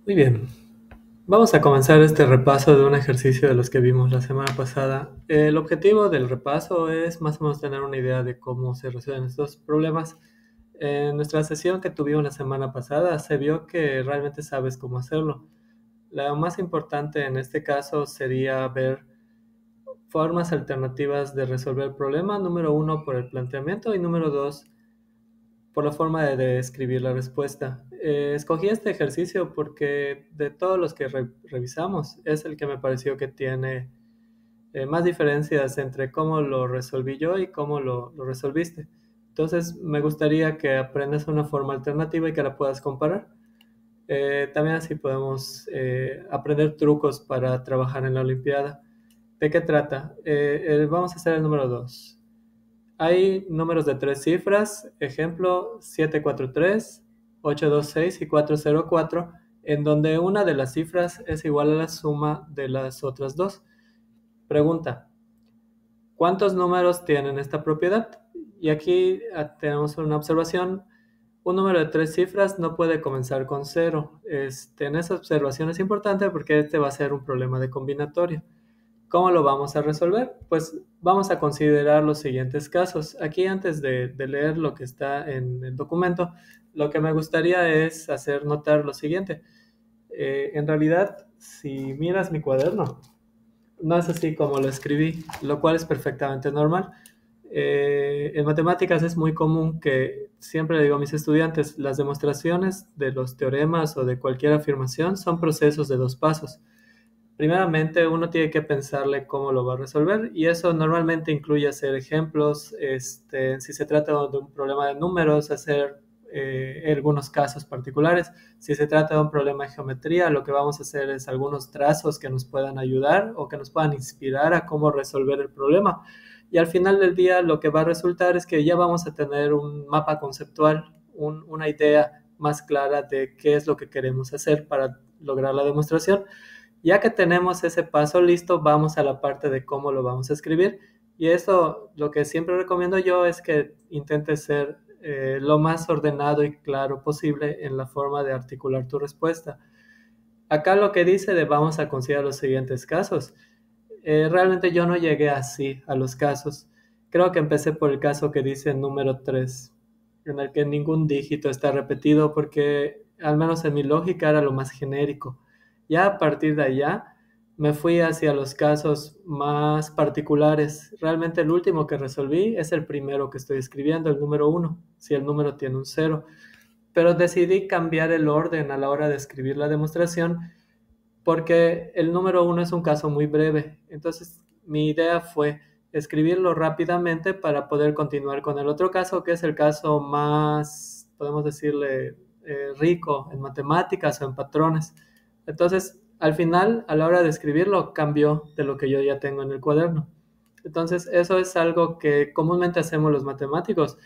Muy bien, vamos a comenzar este repaso de un ejercicio de los que vimos la semana pasada. El objetivo del repaso es más o menos tener una idea de cómo se resuelven estos problemas. En nuestra sesión que tuvimos la semana pasada se vio que realmente sabes cómo hacerlo. Lo más importante en este caso sería ver formas alternativas de resolver el problema. Número uno, por el planteamiento y número dos, por la forma de escribir la respuesta. Escogí este ejercicio porque de todos los que revisamos es el que me pareció que tiene más diferencias entre cómo lo resolví yo y cómo lo resolviste. Entonces me gustaría que aprendas una forma alternativa y que la puedas comparar. También así podemos aprender trucos para trabajar en la Olimpiada. ¿De qué trata? Vamos a hacer el número 2. Hay números de tres cifras, ejemplo 743, 826 y 404, en donde una de las cifras es igual a la suma de las otras dos. Pregunta, ¿cuántos números tienen esta propiedad? Y aquí tenemos una observación. Un número de tres cifras no puede comenzar con cero. En esa observación es importante porque este va a ser un problema de combinatoria. ¿Cómo lo vamos a resolver? Pues vamos a considerar los siguientes casos. Aquí antes de leer lo que está en el documento, lo que me gustaría es hacer notar lo siguiente. En realidad, si miras mi cuaderno, no es así como lo escribí, lo cual es perfectamente normal. En matemáticas es muy común que siempre le digo a mis estudiantes, las demostraciones de los teoremas o de cualquier afirmación son procesos de dos pasos. Primeramente, uno tiene que pensarle cómo lo va a resolver y eso normalmente incluye hacer ejemplos, si se trata de un problema de números, hacer algunos casos particulares. Si se trata de un problema de geometría, lo que vamos a hacer es algunos trazos que nos puedan ayudar o que nos puedan inspirar a cómo resolver el problema. Y al final del día lo que va a resultar es que ya vamos a tener un mapa conceptual, una idea más clara de qué es lo que queremos hacer para lograr la demostración. Ya que tenemos ese paso listo, vamos a la parte de cómo lo vamos a escribir. Y eso, lo que siempre recomiendo yo es que intentes ser lo más ordenado y claro posible en la forma de articular tu respuesta. Acá lo que dice de vamos a considerar los siguientes casos. Realmente yo no llegué así a los casos. Creo que empecé por el caso que dice número 3, en el que ningún dígito está repetido porque al menos en mi lógica era lo más genérico. Ya a partir de allá me fui hacia los casos más particulares. Realmente el último que resolví es el primero que estoy escribiendo, el número 1, si el número tiene un cero. Pero decidí cambiar el orden a la hora de escribir la demostración porque el número 1 es un caso muy breve. Entonces, mi idea fue escribirlo rápidamente para poder continuar con el otro caso, que es el caso más, podemos decirle, rico en matemáticas o en patrones. Entonces, al final, a la hora de escribirlo, cambió de lo que yo ya tengo en el cuaderno. Entonces, eso es algo que comúnmente hacemos los matemáticos,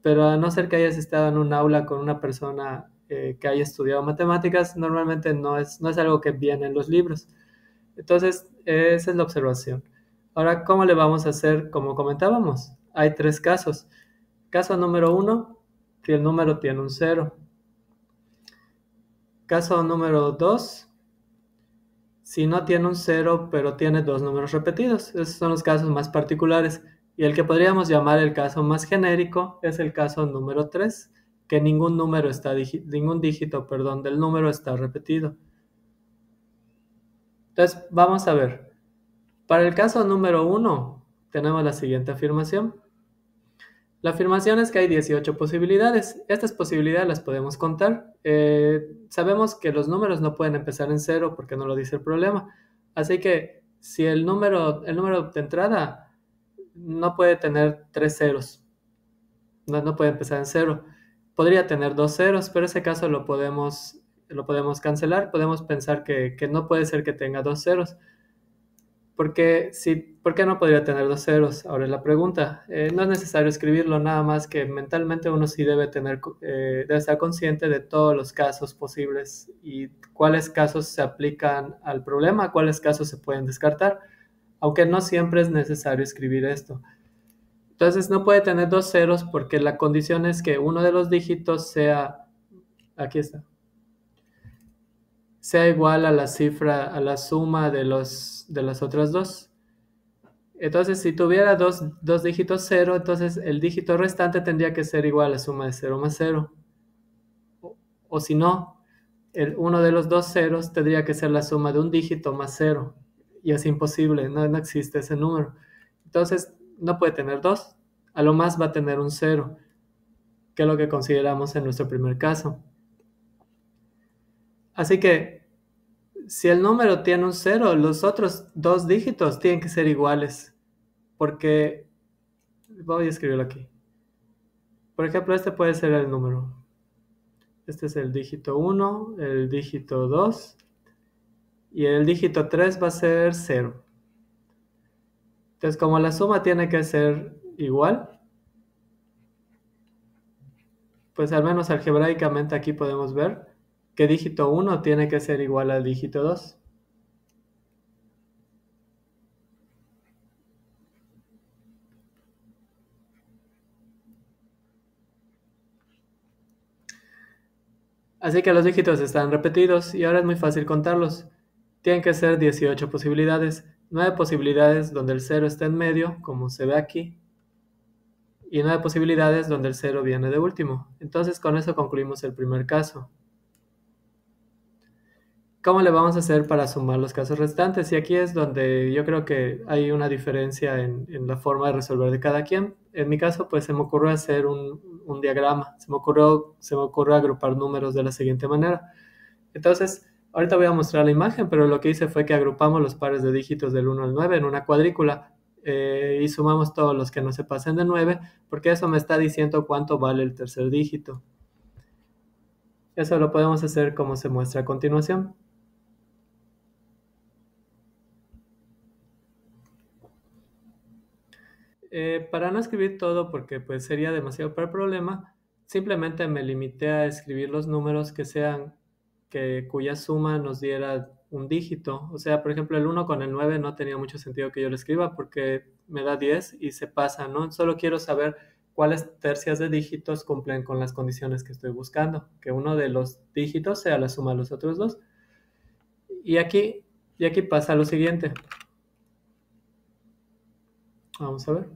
pero a no ser que hayas estado en un aula con una persona que haya estudiado matemáticas, normalmente no es algo que viene en los libros. Entonces, esa es la observación. Ahora, ¿cómo le vamos a hacer? Como comentábamos, hay tres casos. Caso número uno, si el número tiene un cero. Caso número dos, si no tiene un cero, pero tiene dos números repetidos. Esos son los casos más particulares. Y el que podríamos llamar el caso más genérico es el caso número 3, que ningún dígito, perdón, del número está repetido. Entonces, vamos a ver. Para el caso número 1, tenemos la siguiente afirmación. La afirmación es que hay 18 posibilidades. Estas posibilidades las podemos contar. Sabemos que los números no pueden empezar en cero porque no lo dice el problema. Así que si el número de entrada no puede tener tres ceros, no puede empezar en cero. Podría tener dos ceros, pero ese caso lo podemos cancelar. Podemos pensar que no puede ser que tenga dos ceros. ¿Por qué no podría tener dos ceros? Ahora es la pregunta. No es necesario escribirlo, nada más que mentalmente uno sí debe estar consciente de todos los casos posibles y cuáles casos se aplican al problema, cuáles casos se pueden descartar, aunque no siempre es necesario escribir esto. Entonces no puede tener dos ceros porque la condición es que uno de los dígitos sea, aquí está, sea igual a la cifra, a la suma de las otras dos. Entonces, si tuviera dos dígitos cero, entonces el dígito restante tendría que ser igual a la suma de cero más cero. O si no, uno de los dos ceros tendría que ser la suma de un dígito más cero. Y es imposible, no existe ese número. Entonces, no puede tener dos. A lo más va a tener un cero, que es lo que consideramos en nuestro primer caso. Así que, si el número tiene un cero, los otros dos dígitos tienen que ser iguales. Porque, voy a escribirlo aquí. Por ejemplo, este puede ser el número. Este es el dígito 1, el dígito 2 y el dígito 3 va a ser 0. Entonces, como la suma tiene que ser igual, pues al menos algebraicamente aquí podemos ver que dígito 1 tiene que ser igual al dígito 2. Así que los dígitos están repetidos y ahora es muy fácil contarlos. Tienen que ser 18 posibilidades, 9 posibilidades donde el 0 está en medio, como se ve aquí, y 9 posibilidades donde el 0 viene de último. Entonces con eso concluimos el primer caso. ¿Cómo le vamos a hacer para sumar los casos restantes? Y aquí es donde yo creo que hay una diferencia en la forma de resolver de cada quien. En mi caso, pues se me ocurrió hacer un diagrama, se me ocurrió agrupar números de la siguiente manera. Entonces, ahorita voy a mostrar la imagen, pero lo que hice fue que agrupamos los pares de dígitos del 1 al 9 en una cuadrícula y sumamos todos los que no se pasen de 9, porque eso me está diciendo cuánto vale el tercer dígito. Eso lo podemos hacer como se muestra a continuación. Para no escribir todo, porque pues sería demasiado para el problema, simplemente me limité a escribir los números que sean, cuya suma nos diera un dígito. O sea, por ejemplo, el 1 con el 9 no tenía mucho sentido que yo lo escriba porque me da 10 y se pasa, ¿no? Solo quiero saber cuáles tercias de dígitos cumplen con las condiciones que estoy buscando, que uno de los dígitos sea la suma de los otros dos. Y aquí, y aquí pasa lo siguiente. Vamos a ver.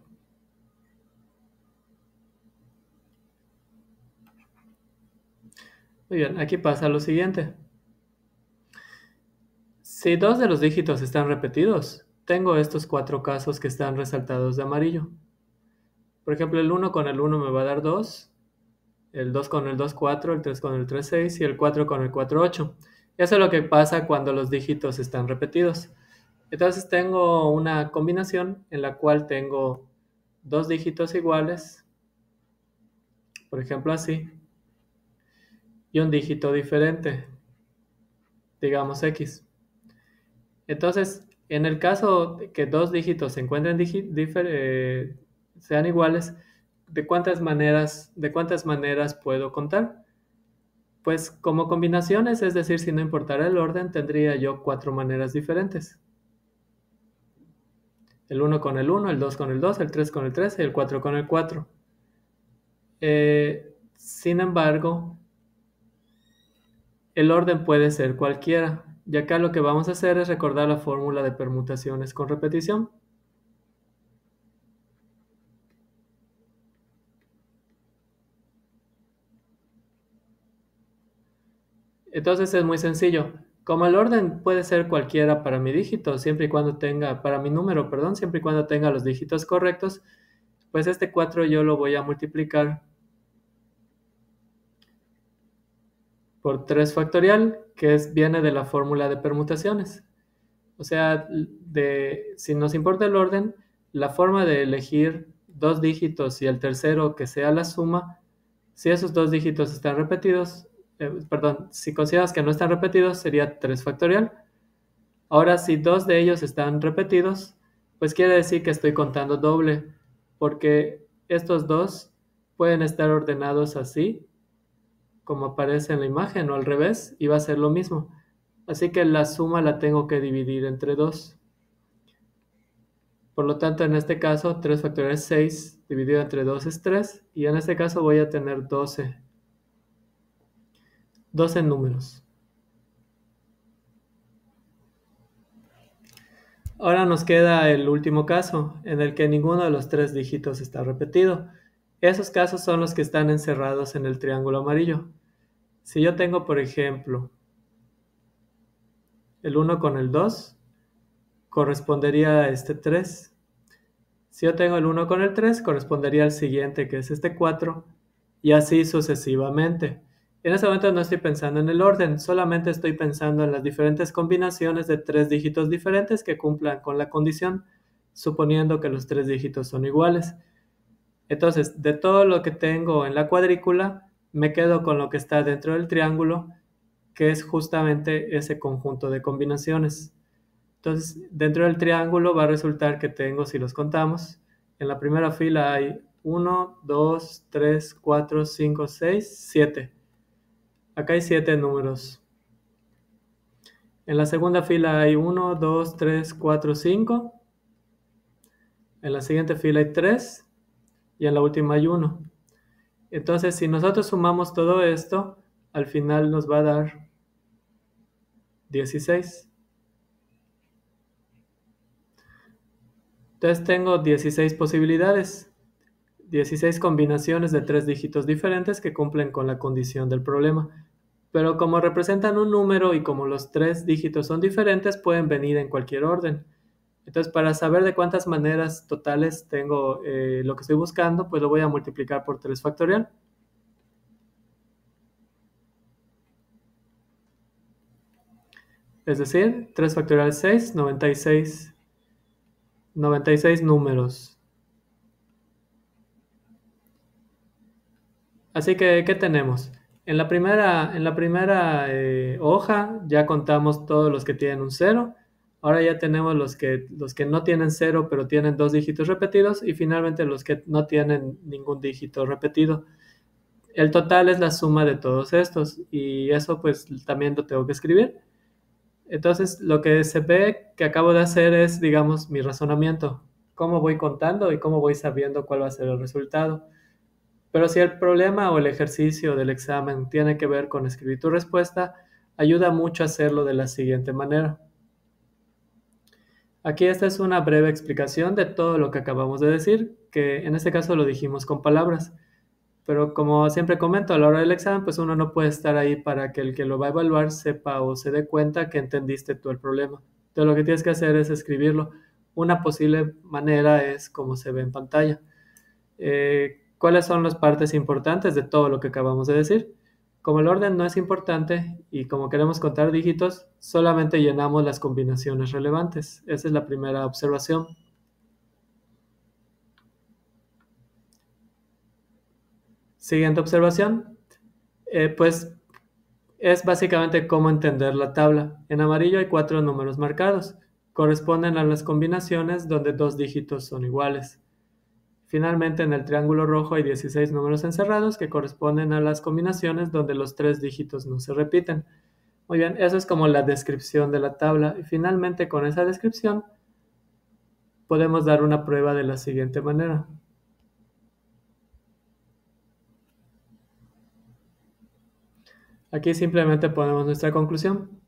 Muy bien, aquí pasa lo siguiente. Si dos de los dígitos están repetidos, tengo estos cuatro casos que están resaltados de amarillo. Por ejemplo, el 1 con el 1 me va a dar 2, el 2 con el 2 4, el 3 con el 3 6 y el 4 con el 4 8. Eso es lo que pasa cuando los dígitos están repetidos. Entonces tengo una combinación en la cual tengo dos dígitos iguales, por ejemplo así, y un dígito diferente, digamos X. Entonces, en el caso de que dos dígitos se encuentren sean iguales, de cuántas maneras puedo contar? Pues como combinaciones, es decir, si no importara el orden, tendría yo cuatro maneras diferentes. El 1 con el 1, el 2 con el 2, el 3 con el 3 y el 4 con el 4. Sin embargo, el orden puede ser cualquiera. Y acá lo que vamos a hacer es recordar la fórmula de permutaciones con repetición. Entonces es muy sencillo. Como el orden puede ser cualquiera para mi dígito, siempre y cuando tenga, para mi número, perdón, siempre y cuando tenga los dígitos correctos, pues este 4 yo lo voy a multiplicar por 3 factorial, que viene de la fórmula de permutaciones. O sea, si nos importa el orden, la forma de elegir dos dígitos y el tercero que sea la suma, si esos dos dígitos están repetidos, perdón, si consideras que no están repetidos, sería 3 factorial. Ahora, si dos de ellos están repetidos, pues quiere decir que estoy contando doble, porque estos dos pueden estar ordenados así, como aparece en la imagen, o al revés, y va a ser lo mismo. Así que la suma la tengo que dividir entre dos. Por lo tanto, en este caso, 3 factorial es 6, dividido entre 2 es 3, y en este caso voy a tener 12 números. Ahora nos queda el último caso, en el que ninguno de los 3 dígitos está repetido. Esos casos son los que están encerrados en el triángulo amarillo. Si yo tengo, por ejemplo, el 1 con el 2, correspondería a este 3. Si yo tengo el 1 con el 3, correspondería al siguiente, que es este 4, y así sucesivamente. En ese momento no estoy pensando en el orden, solamente estoy pensando en las diferentes combinaciones de 3 dígitos diferentes que cumplan con la condición, suponiendo que los 3 dígitos son iguales. Entonces, de todo lo que tengo en la cuadrícula, me quedo con lo que está dentro del triángulo, que es justamente ese conjunto de combinaciones. Entonces, dentro del triángulo va a resultar que tengo, si los contamos, en la primera fila hay 1, 2, 3, 4, 5, 6, 7. Acá hay 7 números. En la segunda fila hay 1, 2, 3, 4, 5. En la siguiente fila hay 3. Y en la última hay 1. Entonces, si nosotros sumamos todo esto, al final nos va a dar 16. Entonces tengo 16 posibilidades, 16 combinaciones de 3 dígitos diferentes que cumplen con la condición del problema. Pero como representan un número y como los 3 dígitos son diferentes, pueden venir en cualquier orden. Entonces, para saber de cuántas maneras totales tengo lo que estoy buscando, pues lo voy a multiplicar por 3 factorial. Es decir, 3 factorial es 6, 96 números. Así que, ¿qué tenemos? En la primera hoja ya contamos todos los que tienen un 0. Ahora ya tenemos los que no tienen 0, pero tienen 2 dígitos repetidos. Y finalmente los que no tienen ningún dígito repetido. El total es la suma de todos estos. Y eso pues también lo tengo que escribir. Entonces lo que se ve que acabo de hacer es, digamos, mi razonamiento. Cómo voy contando y cómo voy sabiendo cuál va a ser el resultado. Pero si el problema o el ejercicio del examen tiene que ver con escribir tu respuesta, ayuda mucho a hacerlo de la siguiente manera. Aquí esta es una breve explicación de todo lo que acabamos de decir, que en este caso lo dijimos con palabras. Pero como siempre comento, a la hora del examen, pues uno no puede estar ahí para que el que lo va a evaluar sepa o se dé cuenta que entendiste tú el problema. Entonces lo que tienes que hacer es escribirlo. Una posible manera es como se ve en pantalla. ¿Cuáles son las partes importantes de todo lo que acabamos de decir? Como el orden no es importante y como queremos contar dígitos, solamente llenamos las combinaciones relevantes. Esa es la primera observación. Siguiente observación, pues es básicamente cómo entender la tabla. En amarillo hay 4 números marcados. Corresponden a las combinaciones donde 2 dígitos son iguales. Finalmente, en el triángulo rojo hay 16 números encerrados que corresponden a las combinaciones donde los 3 dígitos no se repiten. Muy bien, eso es como la descripción de la tabla. Y finalmente, con esa descripción, podemos dar una prueba de la siguiente manera. Aquí simplemente ponemos nuestra conclusión.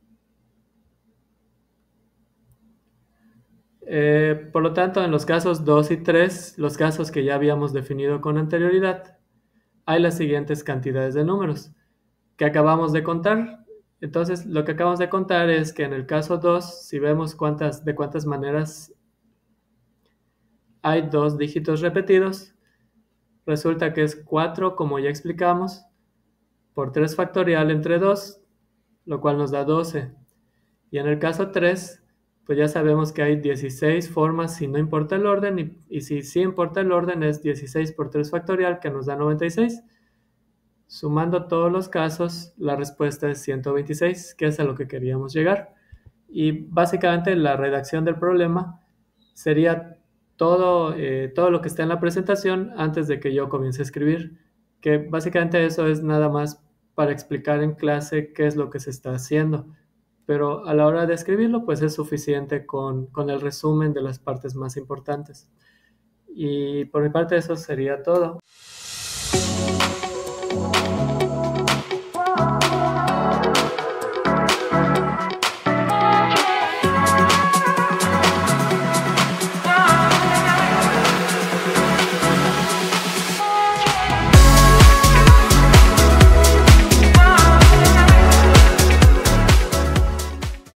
Por lo tanto, en los casos 2 y 3, los casos que ya habíamos definido con anterioridad, hay las siguientes cantidades de números que acabamos de contar. Entonces, lo que acabamos de contar es que en el caso 2, si vemos de cuántas maneras hay 2 dígitos repetidos, resulta que es 4, como ya explicamos, por 3 factorial entre 2, lo cual nos da 12. Y en el caso 3, pues ya sabemos que hay 16 formas si no importa el orden, y si sí importa el orden es 16 por 3 factorial, que nos da 96. Sumando todos los casos, la respuesta es 126, que es a lo que queríamos llegar. Y básicamente la redacción del problema sería todo lo que está en la presentación antes de que yo comience a escribir, que básicamente eso es nada más para explicar en clase qué es lo que se está haciendo. pero a la hora de escribirlo, pues es suficiente con el resumen de las partes más importantes. Y por mi parte eso sería todo.